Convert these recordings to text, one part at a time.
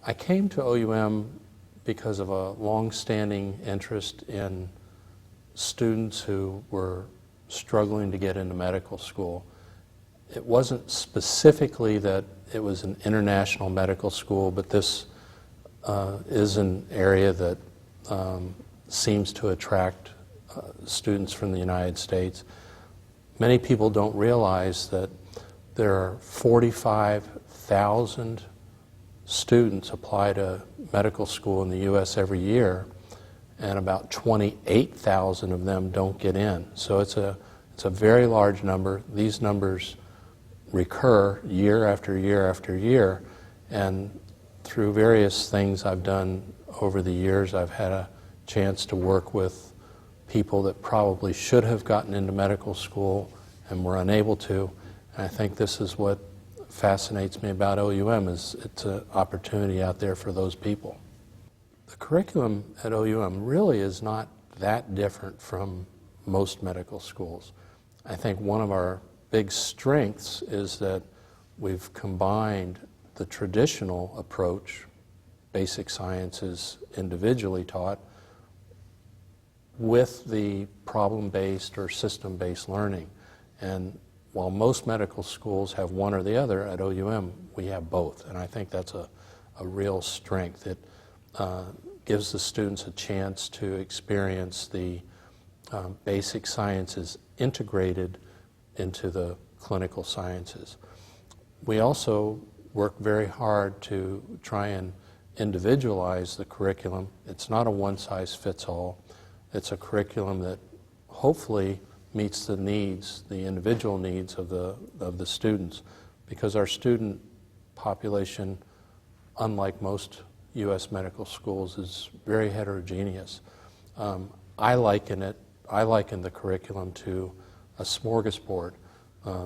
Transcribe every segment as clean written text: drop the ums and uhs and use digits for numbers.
I came to OUM because of a long-standing interest in students who were struggling to get into medical school. It wasn't specifically that it was an international medical school, but this is an area that seems to attract students from the United States. Many people don't realize that there are 45,000 students apply to medical school in the U.S. every year, and about 28,000 of them don't get in. So it's a very large number. These numbers recur year after year after year, and through various things I've done over the years, I've had a chance to work with people that probably should have gotten into medical school and were unable to. And I think this is what fascinates me about OUM, is it's an opportunity out there for those people. The curriculum at OUM really is not that different from most medical schools. I think one of our big strengths is that we've combined the traditional approach, basic sciences individually taught, with the problem-based or system-based learning. And while most medical schools have one or the other, at OUM we have both. And I think that's a real strength. It gives the students a chance to experience the basic sciences integrated into the clinical sciences. We also work very hard to try and individualize the curriculum. It's not a one-size-fits-all. It's a curriculum that hopefully meets the needs, the individual needs of the students, because our student population, unlike most U.S. medical schools, is very heterogeneous. I liken the curriculum to a smorgasbord.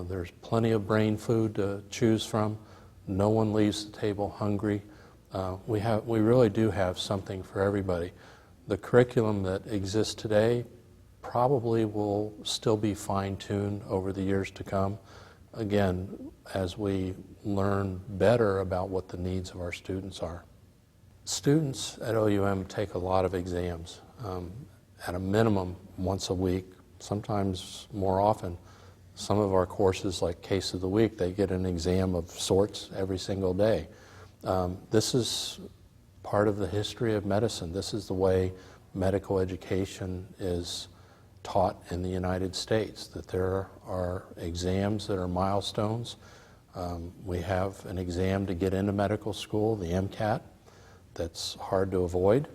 There's plenty of brain food to choose from. No one leaves the table hungry. We really do have something for everybody. The curriculum that exists today probably will still be fine-tuned over the years to come, again, as we learn better about what the needs of our students are. Students at OUM take a lot of exams, at a minimum once a week, sometimes more often. Some of our courses, like Case of the Week, they get an exam of sorts every single day. This is part of the history of medicine. This is the way medical education is taught in the United States, that there are exams that are milestones. We have an exam to get into medical school, the MCAT, that's hard to avoid.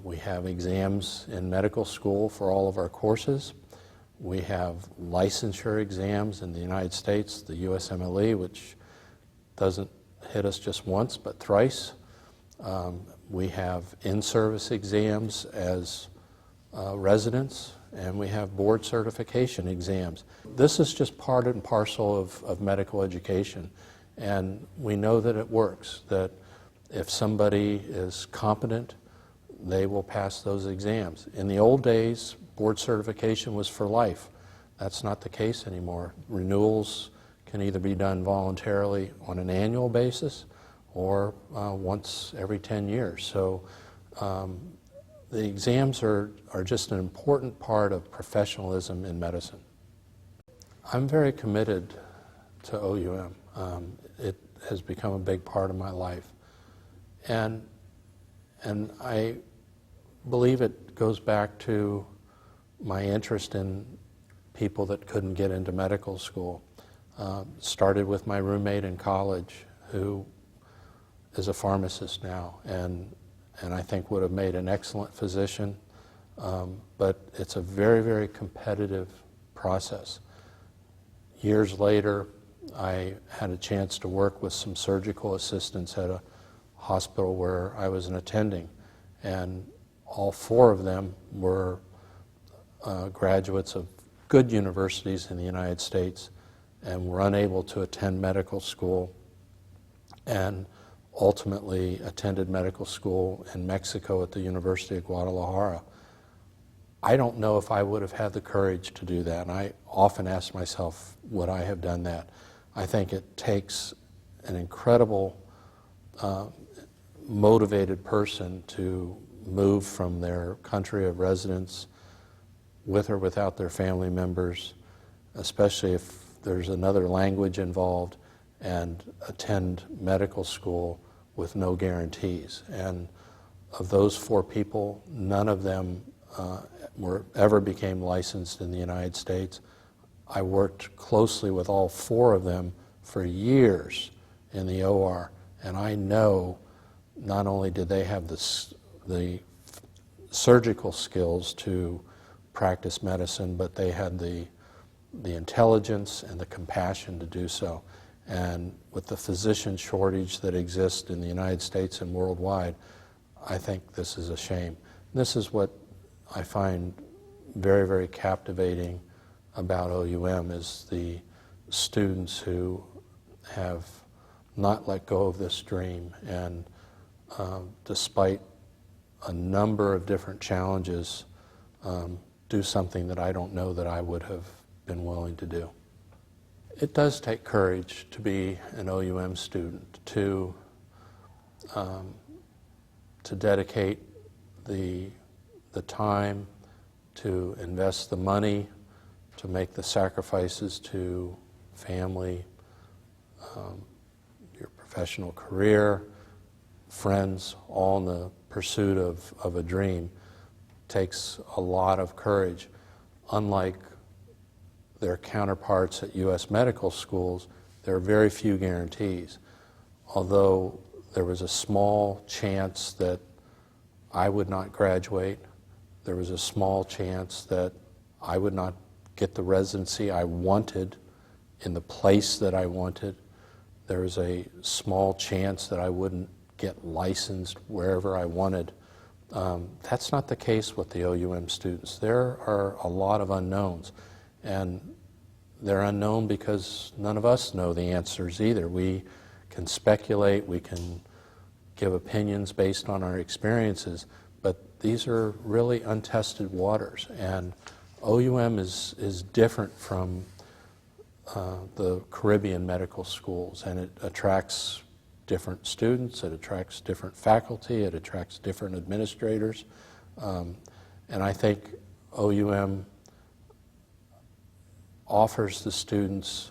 We have exams in medical school for all of our courses. We have licensure exams in the United States, the USMLE, which doesn't hit us just once, but thrice. We have in-service exams as residents, and we have board certification exams. This is just part and parcel of medical education, and we know that it works, that if somebody is competent, they will pass those exams. In the old days, board certification was for life. That's not the case anymore. Renewals can either be done voluntarily on an annual basis or once every 10 years. So the exams are just an important part of professionalism in medicine. I'm very committed to OUM. It has become a big part of my life. And I believe it goes back to my interest in people that couldn't get into medical school. Started with my roommate in college, who is a pharmacist now, and I think would have made an excellent physician, but it's a very, very competitive process. Years later, I had a chance to work with some surgical assistants at a hospital where I was an attending, and all four of them were graduates of good universities in the United States and were unable to attend medical school, and ultimately attended medical school in Mexico at the University of Guadalajara. I don't know if I would have had the courage to do that, and I often ask myself, would I have done that? I think it takes an incredible motivated person to move from their country of residence with or without their family members, especially if there's another language involved, and attend medical school with no guarantees. And of those 4 people, none of them ever became licensed in the United States. I worked closely with all 4 of them for years in the OR, and I know not only did they have the surgical skills to practice medicine, but they had the intelligence and the compassion to do so. And with the physician shortage that exists in the United States and worldwide, I think this is a shame. This is what I find very, very captivating about OUM, is the students who have not let go of this dream, and despite a number of different challenges, do something that I don't know that I would have been willing to do. It does take courage to be an OUM student, to dedicate the time, to invest the money, to make the sacrifices to family, your professional career, friends, all in the pursuit of a dream. Takes a lot of courage. Unlike their counterparts at U.S. medical schools, there are very few guarantees. Although there was a small chance that I would not graduate, there was a small chance that I would not get the residency I wanted in the place that I wanted, there was a small chance that I wouldn't get licensed wherever I wanted. That's not the case with the OUM students. There are a lot of unknowns, and they're unknown because none of us know the answers either. We can speculate, we can give opinions based on our experiences, but these are really untested waters, and OUM is different from the Caribbean medical schools, and it attracts different students, it attracts different faculty, it attracts different administrators, and I think OUM offers the students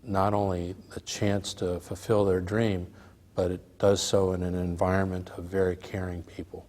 not only the chance to fulfill their dream, but it does so in an environment of very caring people.